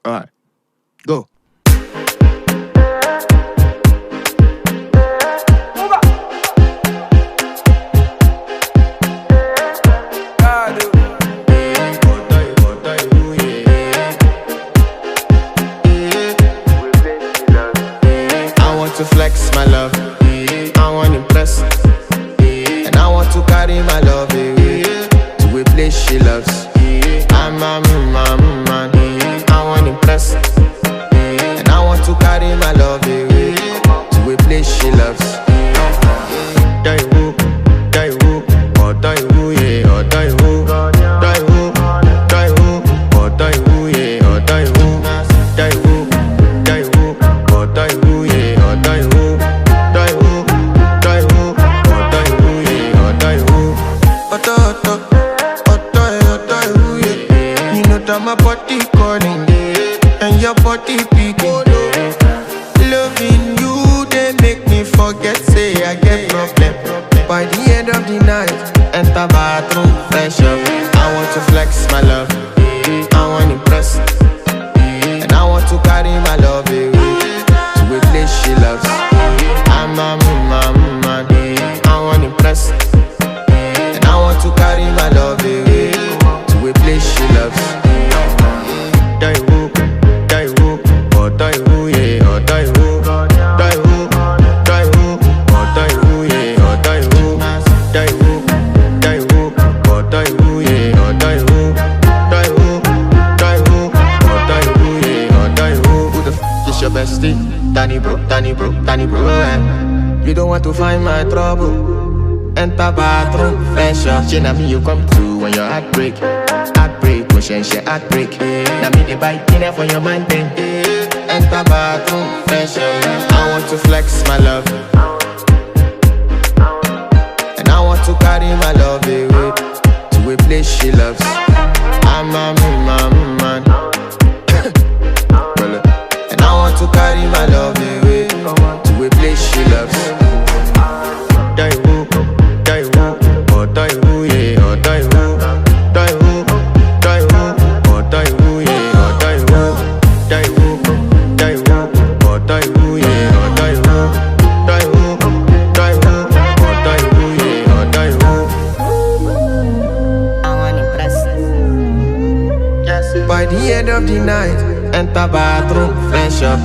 Alright, go. To flex my love, I want to impress, and I want to carry my love away to a place she loves. I'm a man, I want to impress, and I want to carry my love away to a place she loves. Die woo, oh die woo, yeah, oh die woo, die woo, oh die woo, yeah, oh die woo, die woo, oh die woo, yeah. My body calling, and your body beating. Loving you, they make me forget, say I get problem. By the end of the night, enter bathroom, fresh up. I want to flex my love, I want to impress, and I want to carry my love away to a place she loves. I'm a man, I want to impress, and I want to carry my love away to a place she loves. Die woo, oh die woo, yeah, oh die woo, die woo, oh die woo, yeah, oh die woo, die woo, oh die woo, yeah, oh die woo, die woo, oh die woo, yeah, oh die woo. Who the f is your bestie? Danny bro, You don't want to find my trouble. Enter bathroom, fresh up. She na me you come to when your heart break. Motion she heartbreak. Now me the bite dinner for your man then. Enter bathroom, fresh up. I want to flex my love, and I want to carry my love away to a place she loves. I'm a man, and I want to carry my love away to a place she loves. Die woo, oh die woo, yeah, oh die woo, die woo. By the end of the night, enter bathroom, fresh up.